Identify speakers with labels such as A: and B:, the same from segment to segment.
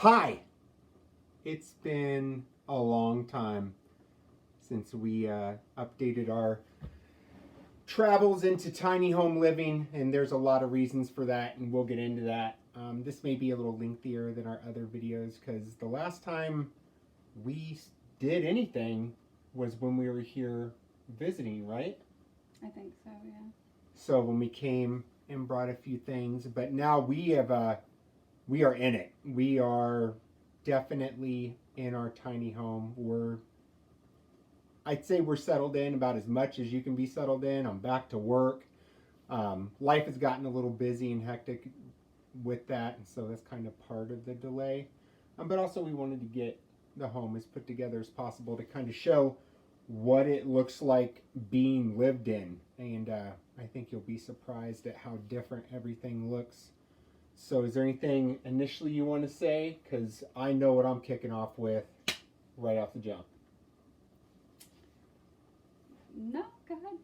A: Hi! It's been a long time since we updated our travels into tiny home living, and there's a lot of reasons for that, and we'll get into that. This may be a little lengthier than our other videos because the last time we did anything was when we were here visiting, right?
B: I think so, yeah.
A: So when we came and brought a few things, but now we are in it. We are definitely in our tiny home. I'd say we're settled in about as much as you can be settled in. I'm back to work. Life has gotten a little busy and hectic with that, and so that's kind of part of the delay. But also, we wanted to get the home as put together as possible to kind of show what it looks like being lived in. And I think you'll be surprised at how different everything looks. So is there anything initially you want to say? Because I know what I'm kicking off with right off the jump.
B: No, go ahead.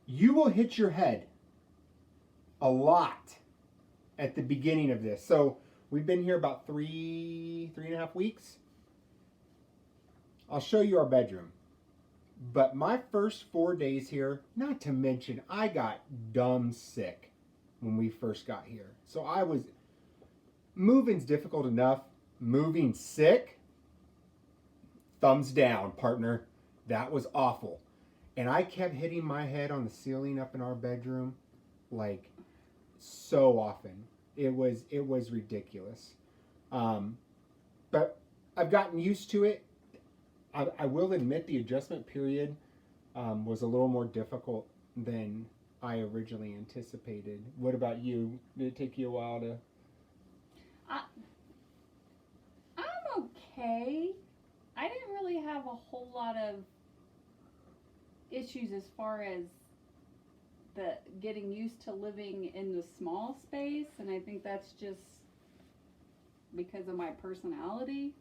A: You will hit your head a lot at the beginning of this. So we've been here about three and a half weeks. I'll show you our bedroom. But my first 4 days here, not to mention, I got dumb sick when we first got here. So moving's difficult enough. Moving sick, thumbs down, partner. That was awful. And I kept hitting my head on the ceiling up in our bedroom like so often. It was ridiculous. But I've gotten used to it. I will admit the adjustment period was a little more difficult than I originally anticipated. What about you? Did it take you a while to?
B: I'm okay. I didn't really have a whole lot of issues as far as the getting used to living in the small space, and I think that's just because of my personality.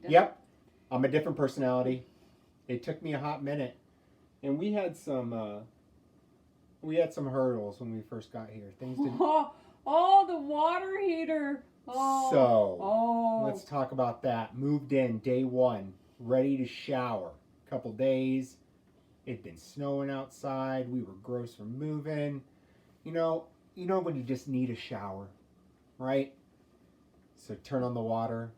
A: Yep, I'm a different personality. It took me a hot minute, and we had some hurdles when we first got here. Things didn't.
B: Oh, the water heater.
A: Let's talk about that. Moved in day one, ready to shower. Couple days. It'd been snowing outside. We were gross from moving. You know when you just need a shower, right? So turn on the water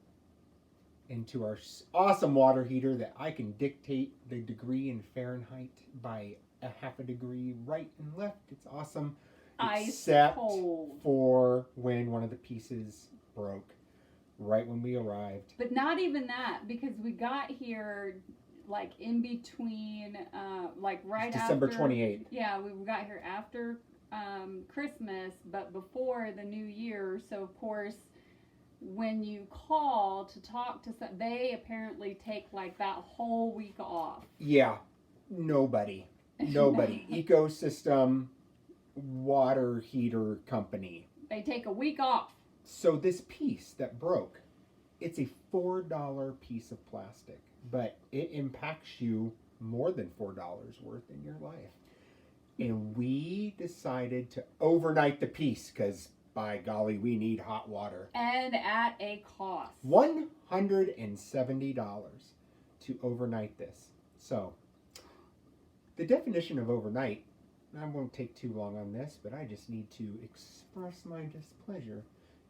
A: into our awesome water heater that I can dictate the degree in Fahrenheit by a half a degree right and left. It's awesome. Except for when one of the pieces broke right when we arrived.
B: But not even that, because we got here like in between, like right
A: December
B: after.
A: December 28th.
B: Yeah, we got here after Christmas, but before the New Year. So of course, when you call to talk to some, they apparently take like that whole week off.
A: Yeah, nobody. Ecosystem water heater company.
B: They take a week off.
A: So this piece that broke, it's a $4 piece of plastic, but it impacts you more than $4 worth in your life. And we decided to overnight the piece because, by golly, we need hot water.
B: And at a cost.
A: $170 to overnight this. So, the definition of overnight, I won't take too long on this, but I just need to express my displeasure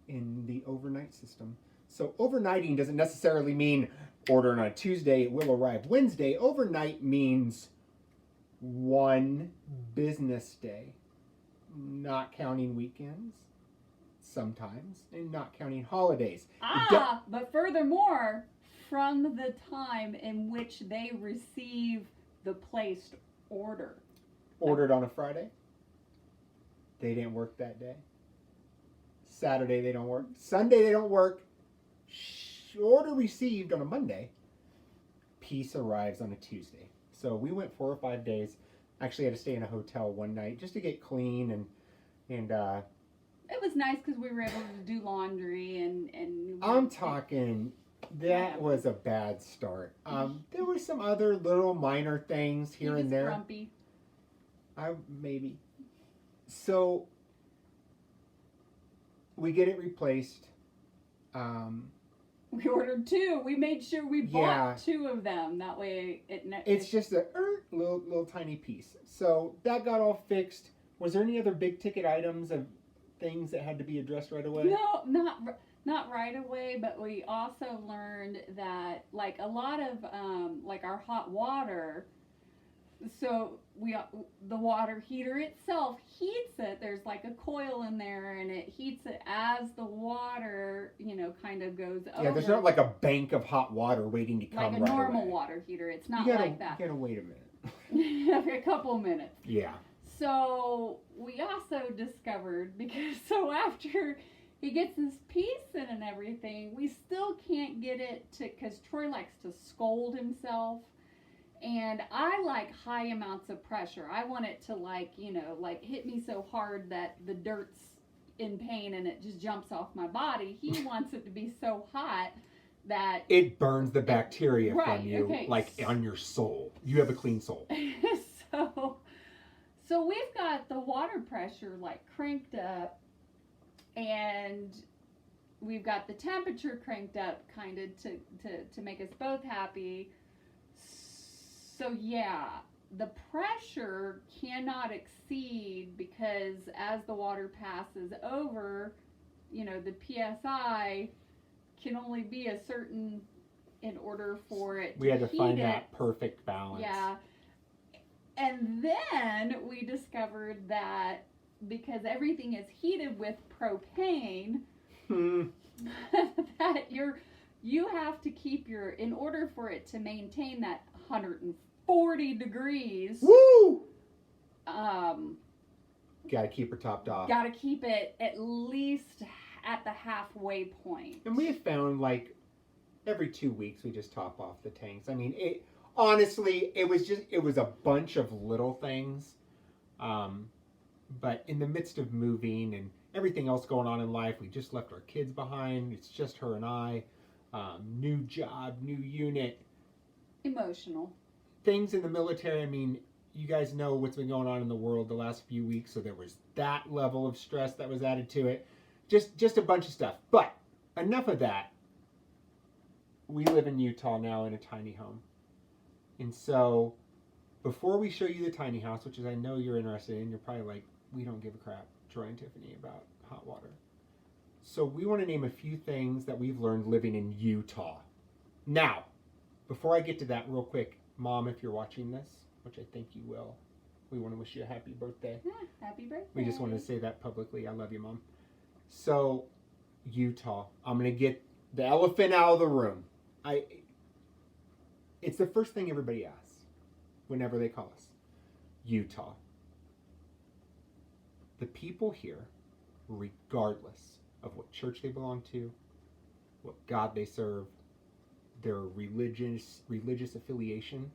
A: in the overnight system. So overnighting doesn't necessarily mean order on a Tuesday, it will arrive Wednesday. Overnight means one business day, not counting weekends sometimes, and not counting holidays.
B: But furthermore, from the time in which they receive the placed order.
A: Ordered on a Friday, they didn't work that day. Saturday they don't work. Sunday they don't work. Order received on a Monday. Piece arrives on a Tuesday. So we went 4 or 5 days. Actually had to stay in a hotel one night just to get clean and
B: it was nice because we were able to do laundry and
A: I'm talking that was a bad start. There were some other little minor things here and there.
B: Grumpy.
A: Maybe. So we get it replaced
B: We ordered 2. We made sure we bought
A: Yeah.
B: 2 of them. That way
A: It's just a little tiny piece. So that got all fixed. Was there any other big ticket items of things that had to be addressed right away?
B: No, not right away, but we also learned that like a lot of like our hot water, so the water heater itself heats it. There's like a coil in there, and it heats it as the water, kind of goes over.
A: Yeah, there's not like a bank of hot water waiting to come
B: like a
A: right
B: normal
A: away.
B: water heater. It's not like that.
A: You gotta wait a minute.
B: A couple minutes.
A: Yeah.
B: So we also discovered, because after he gets his piece in and everything, we still can't get it to, because Troy likes to scold himself. And I like high amounts of pressure. I want it to like hit me so hard that the dirt's in pain and it just jumps off my body. He wants it to be so hot that
A: it burns the bacteria
B: right,
A: from you,
B: okay.
A: like on your soul. You have a clean soul.
B: So we've got the water pressure like cranked up, and we've got the temperature cranked up kind of to make us both happy. So yeah, the pressure cannot exceed, because as the water passes over, the PSI can only be a certain in order for it
A: We had to
B: heat
A: find
B: it.
A: that perfect balance.
B: Yeah. And then we discovered that because everything is heated with propane, that you have to keep in order for it to maintain that 140 degrees.
A: Woo! Gotta keep her topped off.
B: Gotta keep it at least at the halfway point.
A: And we have found like every 2 weeks we just top off the tanks. I mean, honestly, it was a bunch of little things. But in the midst of moving and everything else going on in life, we just left our kids behind. It's just her and I. New job, new unit.
B: Emotional.
A: Things in the military, I mean, you guys know what's been going on in the world the last few weeks, so there was that level of stress that was added to it. Just a bunch of stuff. But enough of that. We live in Utah now in a tiny home. And so, before we show you the tiny house, which is I know you're interested in, you're probably like, we don't give a crap, Troy and Tiffany, about hot water. So we want to name a few things that we've learned living in Utah. Now, before I get to that real quick, Mom, if you're watching this, which I think you will, we want to wish you a happy birthday.
B: Yeah, happy birthday.
A: We just wanted to say that publicly. I love you, Mom. So, Utah. I'm going to get the elephant out of the room. It's the first thing everybody asks whenever they call us. Utah. The people here, regardless of what church they belong to, what God they serve, their religious affiliation,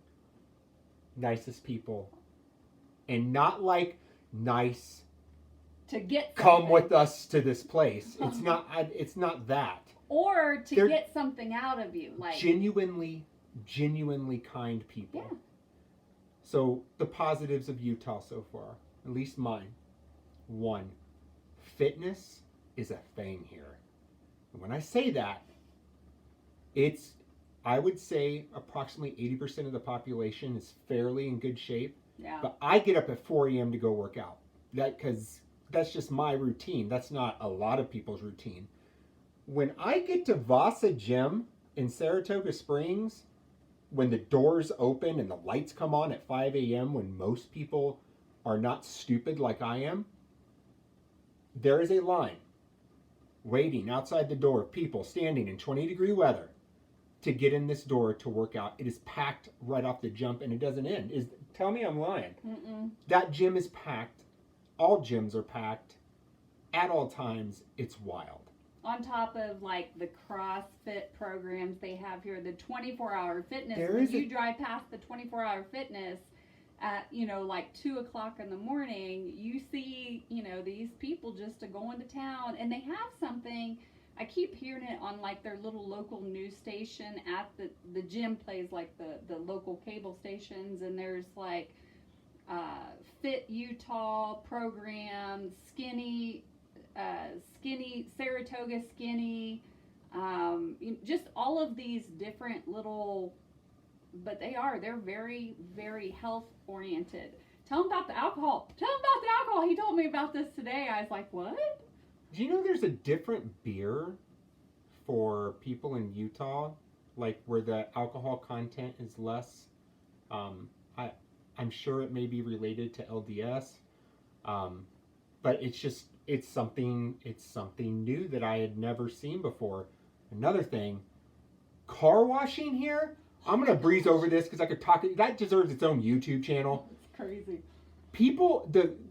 A: nicest people. And not like nice
B: to get
A: come
B: something.
A: with us to this place. It's not that.
B: Or
A: They're
B: get something out of you, like
A: genuinely kind people.
B: Yeah.
A: So the positives of Utah so far, at least mine. 1, fitness is a thing here. And when I say that, I would say approximately 80% of the population is fairly in good shape.
B: Yeah.
A: But I get up at 4 a.m. to go work out. Because that's just my routine. That's not a lot of people's routine. When I get to Vasa Gym in Saratoga Springs, when the doors open and the lights come on at 5 a.m., when most people are not stupid like I am, there is a line waiting outside the door of people standing in 20-degree weather to get in this door to work out. It is packed right off the jump, and it doesn't end. Tell me I'm lying.
B: Mm-mm.
A: That gym is packed. All gyms are packed. At all times, it's wild.
B: On top of like the CrossFit programs they have here, the 24-hour fitness.
A: There
B: when
A: is
B: you drive past the 24-hour fitness at like 2:00 in the morning, you see these people just going to town, and they have something. I keep hearing it on like their little local news station at the gym plays like the local cable stations, and there's like Fit Utah program, skinny Saratoga skinny, Just all of these different little, but they're very, very health oriented. Tell him about the alcohol. Tell him about the alcohol. He told me about this today. I was like, what?
A: Do you know there's a different beer for people in Utah, like where the alcohol content is less? I'm sure it may be related to LDS, but it's something new that I had never seen before. Another thing, car washing here. I'm gonna breeze over this because I could talk. That deserves its own YouTube channel.
B: It's crazy.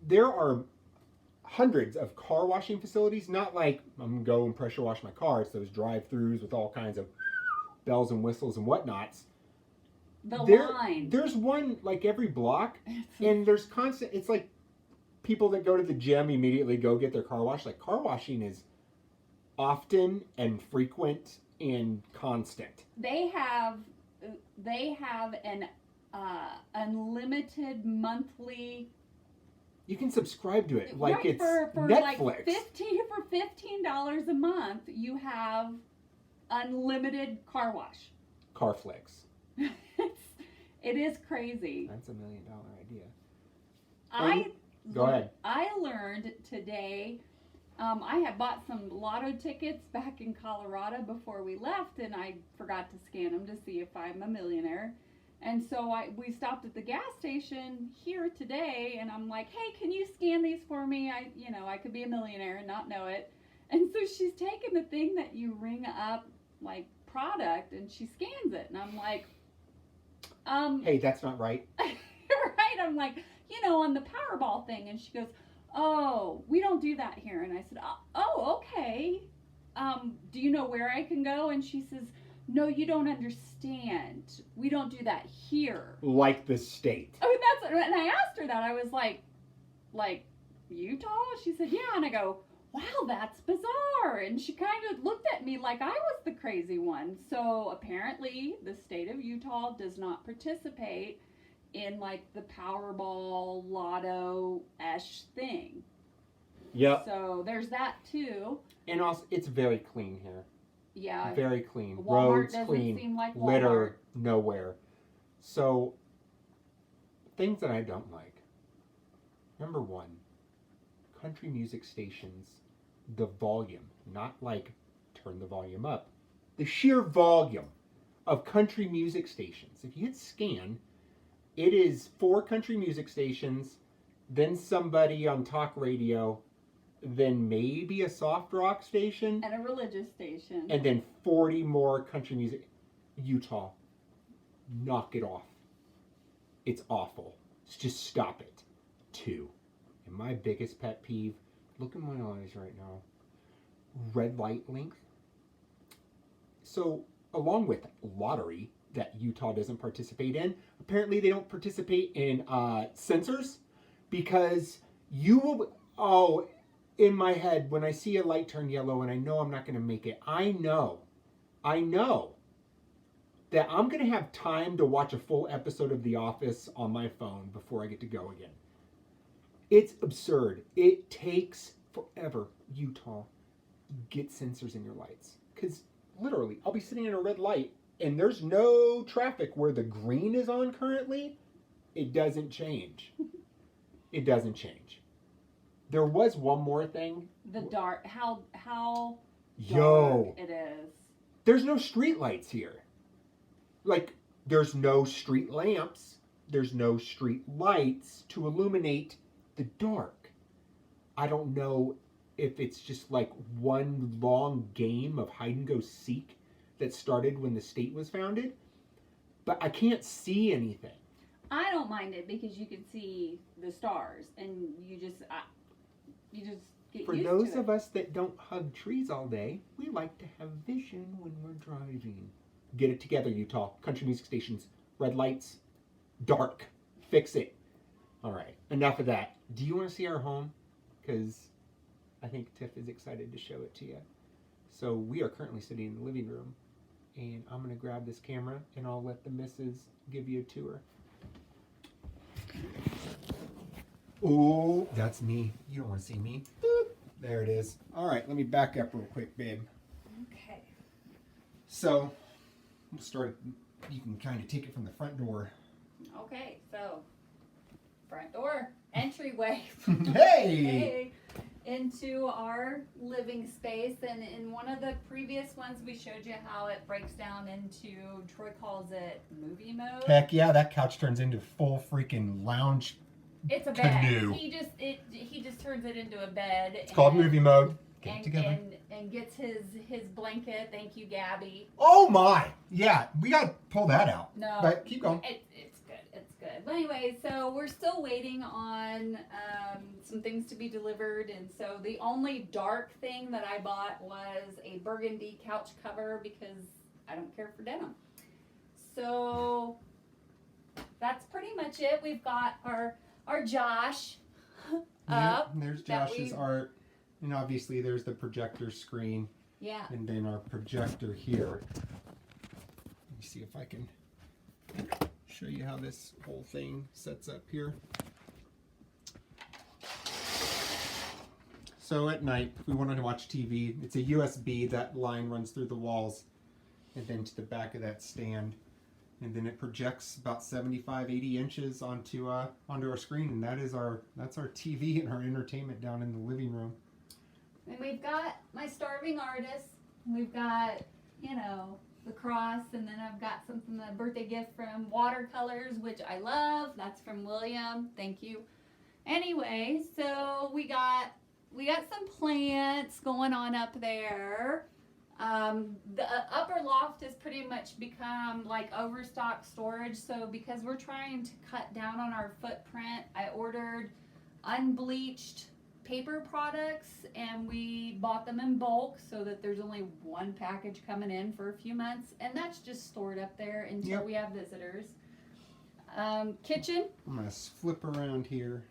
A: There are hundreds of car washing facilities. Not like I'm gonna go and pressure wash my car. It's those drive-throughs with all kinds of bells and whistles and whatnots.
B: Line.
A: There's one like every block, and there's constant. It's like people that go to the gym immediately go get their car washed. Like car washing is often and frequent and constant.
B: They have an unlimited monthly.
A: You can subscribe to it like
B: right,
A: it's
B: for
A: Netflix.
B: Like $15 a month, you have unlimited car wash.
A: Carflix.
B: It is crazy.
A: That's $1 million idea. Go ahead.
B: I learned today. I had bought some lotto tickets back in Colorado before we left, and I forgot to scan them to see if I'm a millionaire. And so we stopped at the gas station here today, and I'm like, hey, can you scan these for me? I could be a millionaire and not know it. And so she's taking the thing that you ring up, like, product, and she scans it. And I'm like,
A: hey, that's not right.
B: right? I'm like, on the Powerball thing. And she goes, oh, we don't do that here. And I said, oh, okay. Do you know where I can go? And she says, no, you don't understand. We don't do that here.
A: Like the state.
B: Oh, and I asked her that. I was like Utah? She said, yeah. And I go, wow, that's bizarre. And she kind of looked at me like I was the crazy one. So apparently the state of Utah does not participate in like the Powerball Lotto-esh thing.
A: Yep.
B: So there's that too.
A: And also, it's very clean here.
B: Yeah.
A: Very clean.
B: Walmart
A: Roads
B: doesn't
A: clean.
B: seem like Walmart.
A: Litter nowhere. So, things that I don't like. Number one, country music stations, the volume, not like turn the volume up, the sheer volume of country music stations. If you hit scan, it is 4 country music stations, then somebody on talk radio, then maybe a soft rock station.
B: And a religious station.
A: And then 40 more country music. Utah, knock it off. It's awful. Just stop it. 2. And my biggest pet peeve, look at my eyes right now. Red light length. So, along with lottery that Utah doesn't participate in, apparently they don't participate in sensors because you will, in my head, when I see a light turn yellow and I know I'm not going to make it, I know that I'm going to have time to watch a full episode of The Office on my phone before I get to go again. It's absurd. It takes forever. Utah, get sensors in your lights. Because literally, I'll be sitting in a red light and there's no traffic where the green is on currently. It doesn't change. It doesn't change. There was one more thing.
B: The dark, how
A: Yo,
B: dark it is.
A: There's no street lights here. Like, there's no street lamps. There's no street lights to illuminate the dark. I don't know if it's just like one long game of hide and go seek that started when the state was founded, but I can't see anything.
B: I don't mind it because you can see the stars and you just get
A: For
B: used
A: those
B: to
A: of
B: it.
A: us that don't hug trees all day, we like to have vision when we're driving. Get it together, Utah. Country music stations, red lights, dark. Fix it. All right, enough of that. Do you want to see our home? Because I think Tiff is excited to show it to you. So we are currently sitting in the living room, and I'm going to grab this camera, and I'll let the missus give you a tour. Oh, that's me. You don't want to see me. Boop. There it is. All right, let me back up real quick, babe.
B: Okay.
A: So we'll start. You can kind of take it from the front door.
B: Okay, so front door, entryway.
A: Hey!
B: Into our living space. And in one of the previous ones, we showed you how it breaks down into, Troy calls it movie mode.
A: Heck yeah, that couch turns into full freaking lounge.
B: It's a
A: canoe.
B: bed. He just turns it into a bed.
A: It's called movie mode. Get it
B: And,
A: together.
B: and gets his blanket. Thank you, Gabby.
A: Oh my! Yeah, we gotta pull that out.
B: No,
A: But keep going.
B: It's good. It's good. But anyway, so we're still waiting on some things to be delivered, and so the only dark thing that I bought was a burgundy couch cover because I don't care for denim. So that's pretty much it. We've got our Josh up.
A: And there's
B: that
A: Josh's
B: we-
A: art. And obviously there's the projector screen.
B: Yeah.
A: And then our projector here. Let me see if I can show you how this whole thing sets up here. So at night, if we wanted to watch TV, it's a USB. That line runs through the walls and then to the back of that stand. And then it projects about 75, 80 inches onto our screen. And that's our TV and our entertainment down in the living room.
B: And we've got my starving artist. We've got, the cross, and then I've got something, a birthday gift from Watercolors, which I love. That's from William. Thank you. Anyway, so we got some plants going on up there. The upper loft has pretty much become like overstock storage. So because we're trying to cut down on our footprint, I ordered unbleached paper products, and we bought them in bulk so that there's only one package coming in for a few months, and that's just stored up there until we have visitors. Kitchen.
A: I'm going to flip around here.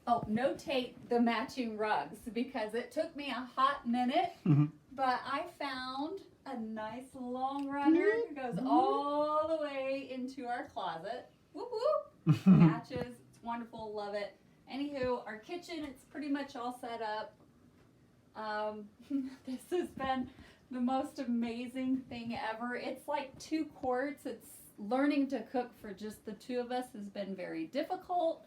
B: Oh, notate the matching rugs because it took me a hot minute, but I found a nice long runner that goes all the way into our closet. Whoop whoop. Matches. It's wonderful. Love it. Anywho, our kitchen, it's pretty much all set up. This has been the most amazing thing ever. It's like 2 quarts. It's learning to cook for just the 2 of us has been very difficult.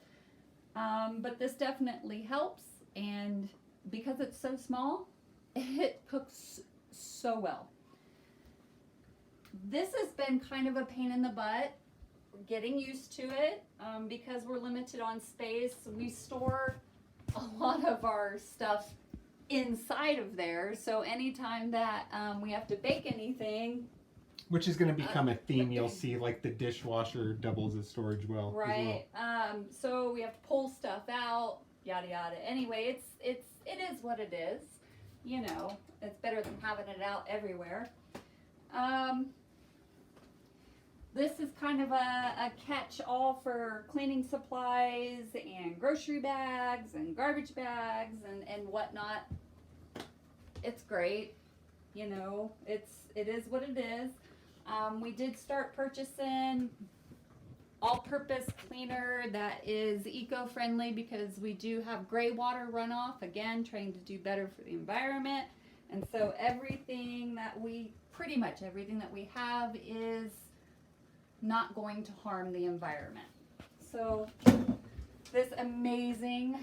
B: But this definitely helps. And because it's so small, it cooks so well. This has been kind of a pain in the butt. Getting used to it because we're limited on space. We store a lot of our stuff inside of there, so anytime that we have to bake anything,
A: which is going to become a theme, you'll see, like the dishwasher doubles as storage well.
B: Right. So we have to pull stuff out, yada yada. Anyway, it is what it is. It's better than having it out everywhere. This is kind of a catch-all for cleaning supplies and grocery bags and garbage bags and whatnot. It's great. It is what it is. We did start purchasing all-purpose cleaner that is eco-friendly because we do have gray water runoff, again, trying to do better for the environment. And so pretty much everything that we have is not going to harm the environment. So this amazing,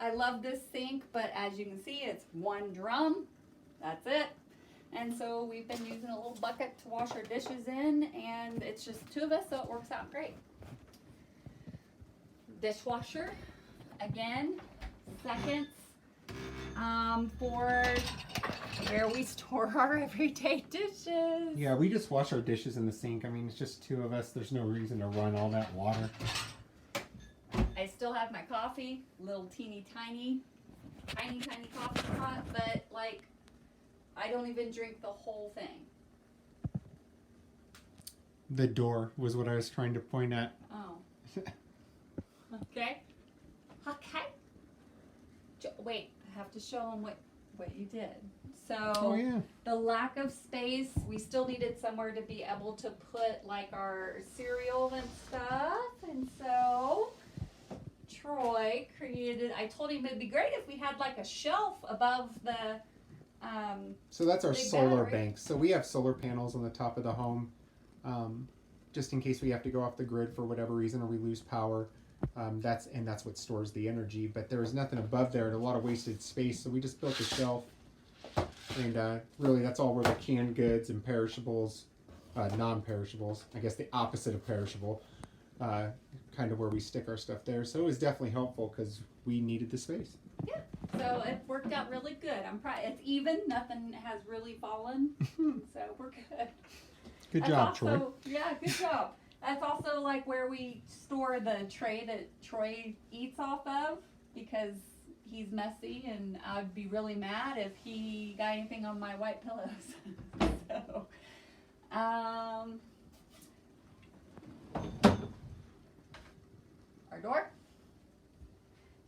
B: I love this sink, but as you can see, it's 1 drum. That's it. And so we've been using a little bucket to wash our dishes in, and it's just 2 of us, so it works out great. Dishwasher, again, seconds for where we store our everyday dishes.
A: Yeah, we just wash our dishes in the sink. I mean, it's just 2 of us. There's no reason to run all that water.
B: I still have my coffee, little teeny tiny coffee pot, but I don't even drink the whole thing.
A: The door was what I was trying to point at.
B: Oh. Okay. Wait, I have to show them what you did. So the lack of space, we still needed somewhere to be able to put our cereal and stuff. And so Troy created, I told him it'd be great if we had a shelf above the
A: So that's our
B: big
A: solar
B: battery.
A: bank. So we have solar panels on the top of the home, just in case we have to go off the grid for whatever reason or we lose power. That's what stores the energy. But there was nothing above there and a lot of wasted space. So we just built a shelf, and really that's all where the canned goods and perishables, non-perishables, I guess the opposite of perishable, kind of where we stick our stuff there. So it was definitely helpful because we needed the space.
B: Yeah. So it worked out really good. It's even. Nothing has really fallen. So we're good.
A: Good
B: That's
A: job,
B: also,
A: Troy.
B: Yeah, good job. That's also like where we store the tray that Troy eats off of because he's messy and I'd be really mad if he got anything on my white pillows. So, our door.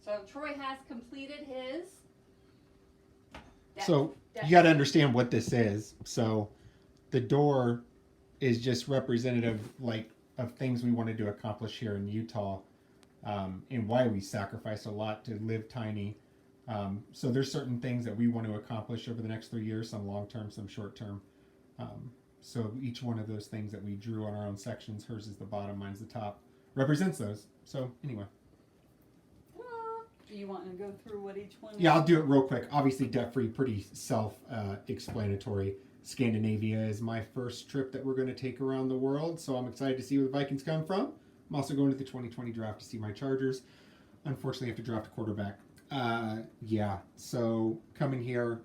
B: So Troy has completed his.
A: So you got to understand what this is. So the door is just representative, like, of things we wanted to accomplish here in Utah, and why we sacrificed a lot to live tiny. So there's certain things that we want to accomplish over the next 3 years, some long term, some short term. So each one of those things that we drew on our own sections, hers is the bottom, mine's the top, represents those. So anyway.
B: Do you want to go through what each one is?
A: Yeah, I'll do it real quick. Obviously, debt-free, pretty self-explanatory. Scandinavia is my first trip that we're going to take around the world, so I'm excited to see where the Vikings come from. I'm also going to the 2020 draft to see my Chargers. Unfortunately, I have to draft a quarterback. So coming to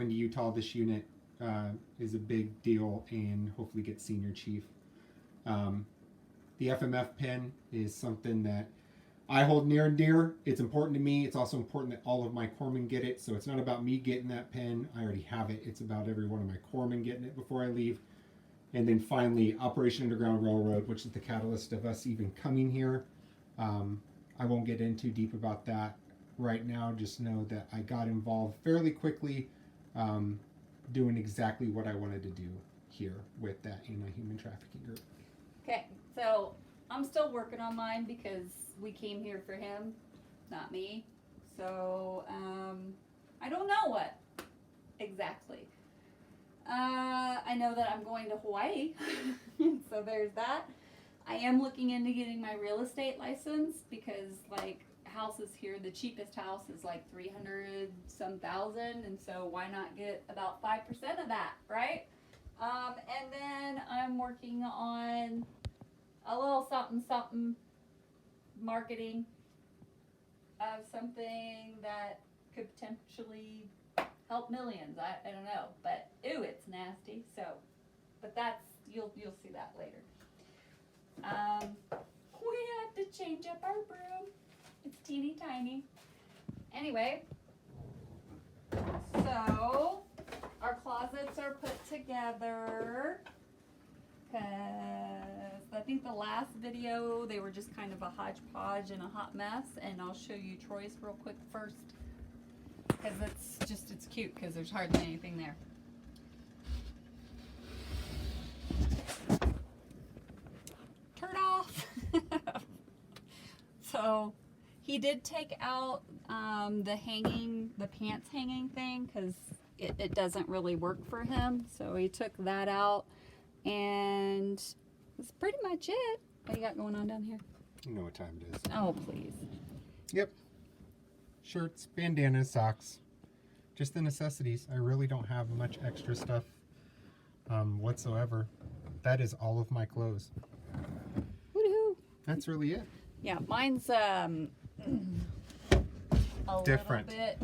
A: Utah, this unit is a big deal, and hopefully get senior chief. The FMF pin is something that I hold near and dear. It's important to me. It's also important that all of my corpsmen get it. So it's not about me getting that pin. I already have it. It's about every one of my corpsmen getting it before I leave. And then finally, Operation Underground Railroad, which is the catalyst of us even coming here. I won't get in too deep about that right now. Just know that I got involved fairly quickly, doing exactly what I wanted to do here with that anti-human trafficking group.
B: Okay, so I'm still working on mine because we came here for him, not me. So, I don't know what exactly. I know that I'm going to Hawaii, so there's that. I am looking into getting my real estate license because, like, houses here, the cheapest house is like 300 some thousand, and so why not get about 5% of that, right? And then I'm working on a little something marketing of something that could potentially help millions. I don't know, but ooh, it's nasty. So, but that's you'll see that later. We had to change up our broom. It's teeny tiny. Anyway, so our closets are put together. Because I think the last video they were just kind of a hodgepodge and a hot mess, and I'll show you Troy's real quick first because it's cute because there's hardly anything there. Turn off. So he did take out the pants hanging thing because it doesn't really work for him, so he took that out. And that's pretty much it. What do you got going on down here?
A: You know what time it is.
B: Oh, please.
A: Yep. Shirts, bandanas, socks. Just the necessities. I really don't have much extra stuff whatsoever. That is all of my clothes.
B: Woohoo.
A: That's really it.
B: Yeah, mine's a
A: different.
B: little bit.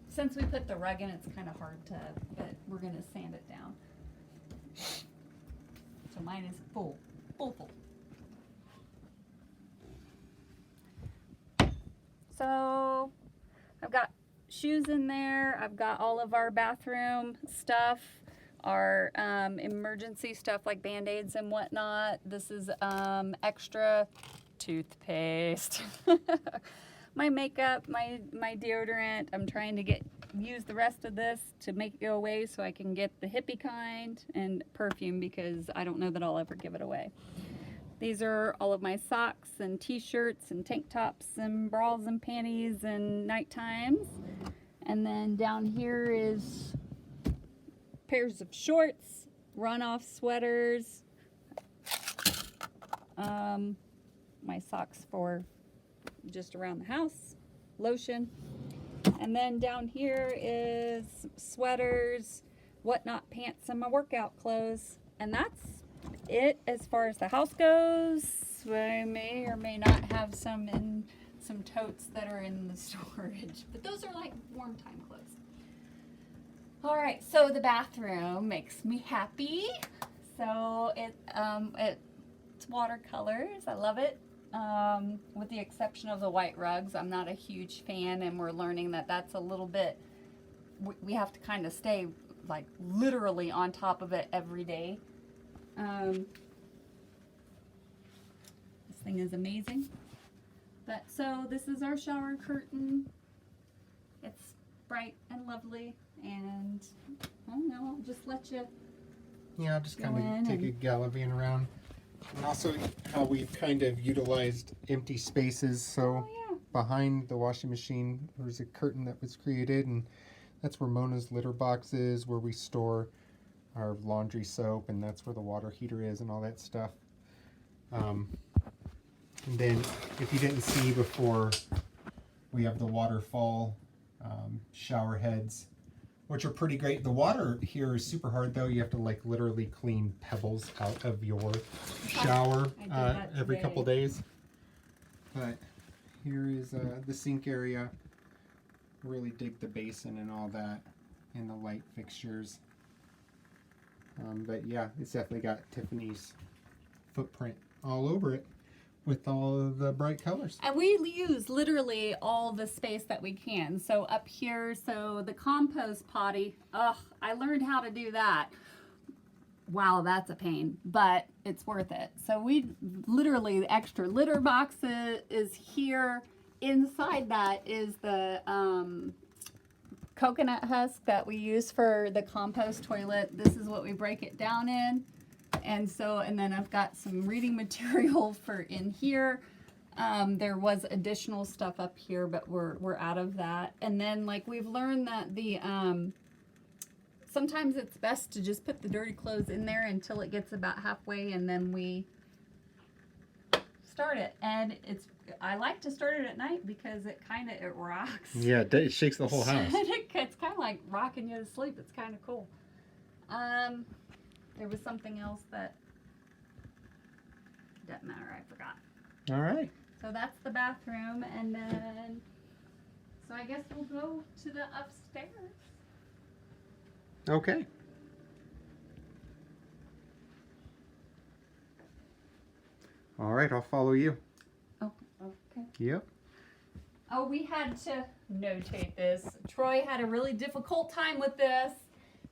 B: Since we put the rug in, it's kind of hard to, but we're going to sand it down. So mine is full. So I've got shoes in there. I've got all of our bathroom stuff, our emergency stuff like Band-Aids and whatnot. This is extra toothpaste. My makeup, my deodorant. I'm trying to use the rest of this to make it go away so I can get the hippie kind, and perfume because I don't know that I'll ever give it away. These are all of my socks and t-shirts and tank tops and bras and panties and night times. And then down here is pairs of shorts, runoff sweaters, my socks for just around the house, lotion. And then down here is sweaters, whatnot pants, and my workout clothes. And that's it as far as the house goes. I may or may not have some in some totes that are in the storage, but those are like warm time clothes. All right, so the bathroom makes me happy. So it's watercolors. I love it. With the exception of the white rugs, I'm not a huge fan, and we're learning that that's a little bit, we have to kind of stay like literally on top of it every day. This thing is amazing. But so this is our shower curtain. It's bright and lovely, and I don't know, I'll just let you.
A: Yeah, I'll just kind of take a gallivanting around. And also how we've kind of utilized empty spaces. So behind the washing machine, there's a curtain that was created, and that's where Mona's litter box is, where we store our laundry soap, and that's where the water heater is and all that stuff. And then if you didn't see before, we have the waterfall shower heads, which are pretty great. The water here is super hard though. You have to like literally clean pebbles out of your shower every couple days. But here is the sink area. Really dig the basin and all that, and the light fixtures. But yeah, it's definitely got Tiffany's footprint all over it with all of the bright colors.
B: And we use literally all the space that we can. So up here, so the compost potty, I learned how to do that. Wow, that's a pain, but it's worth it. So we literally, the extra litter boxes is here. Inside that is the coconut husk that we use for the compost toilet. This is what we break it down in. And so, and then I've got some reading material for in here. There was additional stuff up here, but we're out of that. And then like we've learned that the, sometimes it's best to just put the dirty clothes in there until it gets about halfway, and then we start it. And I like to start it at night because it rocks.
A: Yeah, it shakes the whole house.
B: It's kind of like rocking you to sleep. It's kind of cool. There was something else that doesn't matter. I forgot.
A: All right.
B: So that's the bathroom, and then so I guess we'll go to the upstairs.
A: Okay. All right, I'll follow you.
B: Oh, okay.
A: Yep.
B: Oh, we had to notate this. Troy had a really difficult time with this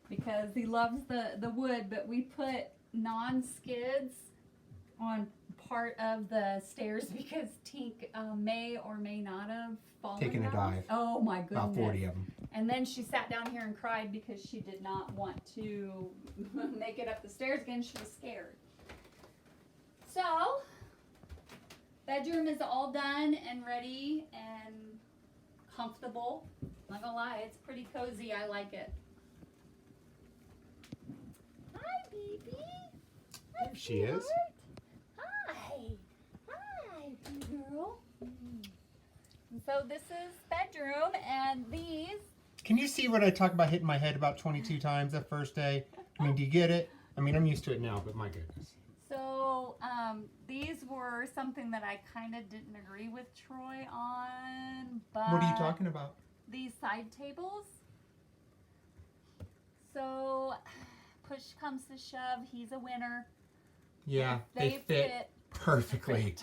B: because he loves the wood, but we put non-skids on part of the stairs because Tink may or may not have fallen
A: Taking a
B: down.
A: dive.
B: Oh my goodness.
A: About 40 of them.
B: And then she sat down here and cried because she did not want to make it up the stairs again. She was scared. So, bedroom is all done and ready and comfortable. Not gonna lie, it's pretty cozy. I like it. Hi, baby.
A: There she is.
B: Hi. Hi, girl. And so this is bedroom, and these.
A: Can you see what I talk about hitting my head about 22 times that first day? I mean, do you get it? I mean, I'm used to it now, but my goodness.
B: So these were something that I kind of didn't agree with Troy on, but
A: What are you talking about?
B: these side tables. So push comes to shove, he's a winner.
A: Yeah, they fit perfectly.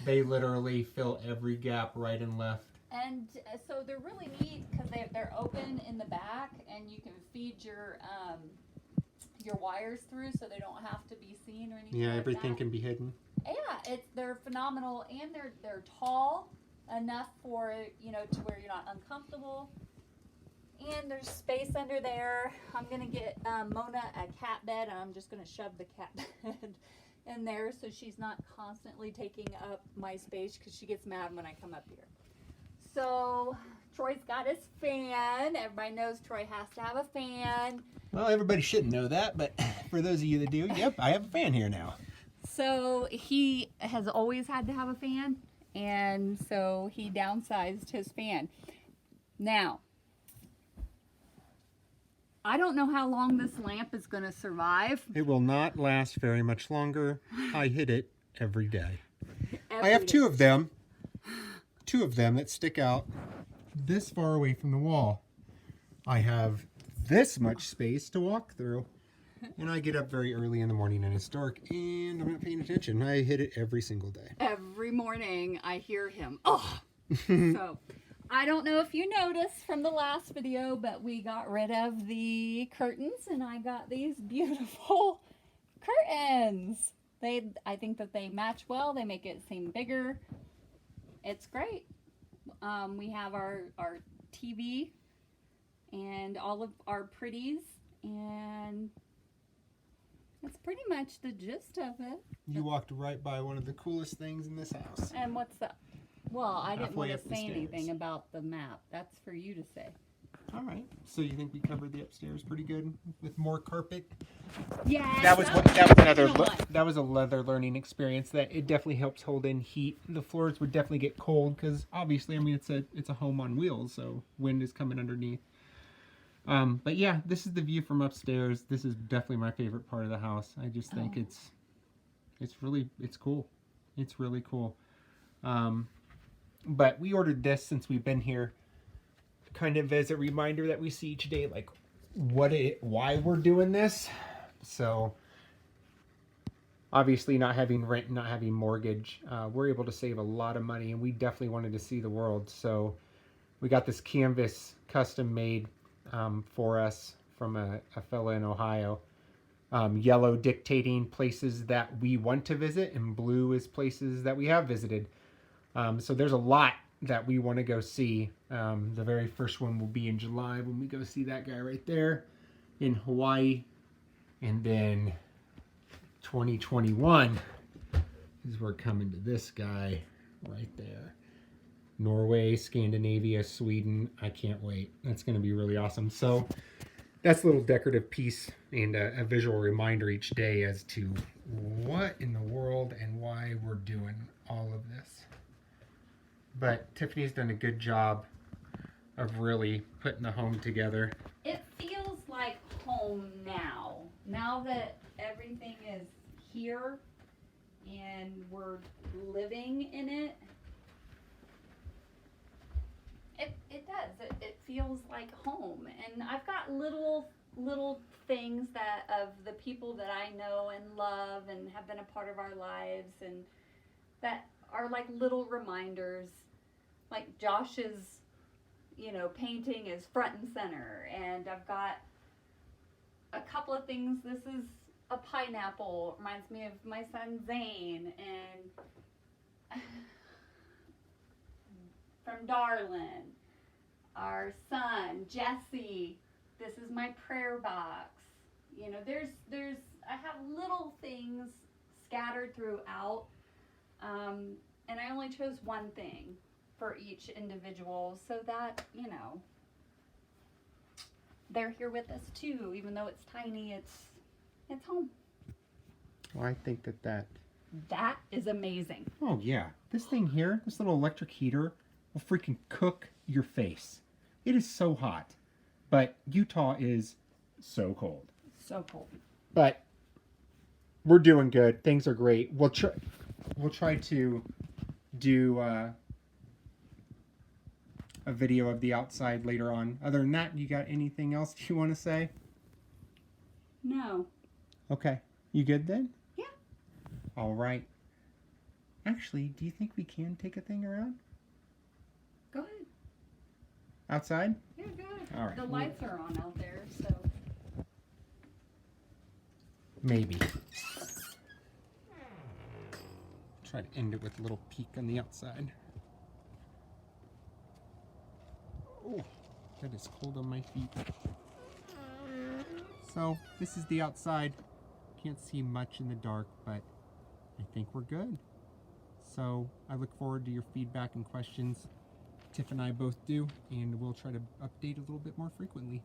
A: They literally fill every gap right and left.
B: And so they're really neat because they're open in the back, and you can feed your wires through, so they don't have to be seen or anything.
A: Yeah,
B: like
A: everything
B: that.
A: can be hidden.
B: Yeah, they're phenomenal, and they're tall enough for to where you're not uncomfortable. And there's space under there. I'm gonna get Mona a cat bed, and I'm just gonna shove the cat bed in there so she's not constantly taking up my space because she gets mad when I come up here. So Troy's got his fan. Everybody knows Troy has to have a fan.
A: Well, everybody shouldn't know that, but for those of you that do, yep, I have a fan here now.
B: So he has always had to have a fan, and so he downsized his fan. Now, I don't know how long this lamp is going to survive.
A: It will not last very much longer. I hit it every day. I
B: Every
A: have
B: day.
A: two of them that stick out this far away from the wall. I have this much space to walk through. And I get up very early in the morning and it's dark and I'm not paying attention. I hit it every single day.
B: Every morning I hear him. Oh! So, I don't know if you noticed from the last video, but we got rid of the curtains and I got these beautiful curtains. I think that they match well. They make it seem bigger. It's great. We have our TV and all of our pretties, and that's pretty much the gist of it.
A: You walked right by one of the coolest things in this house.
B: And what's that? Well, I didn't
A: Halfway
B: want
A: up
B: to
A: the
B: say
A: stairs.
B: anything about the map. That's for you to say.
A: All right. So you think we covered the upstairs pretty good with more carpet?
B: Yeah.
A: That was another learning experience. That it definitely helps hold in heat. The floors would definitely get cold because obviously, I mean, it's a home on wheels, so wind is coming underneath. But yeah, this is the view from upstairs. This is definitely my favorite part of the house. I just think it's cool. It's really cool. But we ordered this since we've been here, kind of as a reminder that we see each day, like why we're doing this. So obviously, not having rent, not having mortgage, we're able to save a lot of money, and we definitely wanted to see the world. So we got this canvas custom made for us from a fella in Ohio. Yellow dictating places that we want to visit, and blue is places that we have visited. So there's a lot that we want to go see. The very first one will be in July when we go see that guy right there in Hawaii. And then 2021 is we're coming to this guy right there. Norway, Scandinavia, Sweden. I can't wait. That's going to be really awesome. So that's a little decorative piece and a visual reminder each day as to what in the world and why we're doing all of this. But Tiffany's done a good job of really putting the home together.
B: It feels like home now. Now that everything is here and we're living in it. It does. It feels like home. And I've got little things that of the people that I know and love and have been a part of our lives, and that are like little reminders. Like Josh's, painting is front and center, and I've got a couple of things. This is a pineapple. Reminds me of my son Zane, and from Darlin, our son Jesse. This is my prayer box. There's I have little things scattered throughout, and I only chose one thing for each individual so that they're here with us too. Even though it's tiny, it's home.
A: Well, I think that
B: That is amazing.
A: oh yeah, this thing here, this little electric heater will freaking cook your face. It is so hot, but Utah is so cold.
B: So cool.
A: But we're doing good. Things are great. We'll try to do a video of the outside later on. Other than that, you got anything else you want to say?
B: No.
A: Okay. You good then?
B: Yeah.
A: All right. Actually, do you think we can take a thing around?
B: Go ahead.
A: Outside?
B: Yeah, go ahead.
A: All right.
B: The lights are on out there, so.
A: Maybe. Try to end it with a little peek on the outside. Oh, that is cold on my feet. So, this is the outside. Can't see much in the dark, but I think we're good. So, I look forward to your feedback and questions.
C: Tiff and I both do, and we'll try to update a little bit more frequently.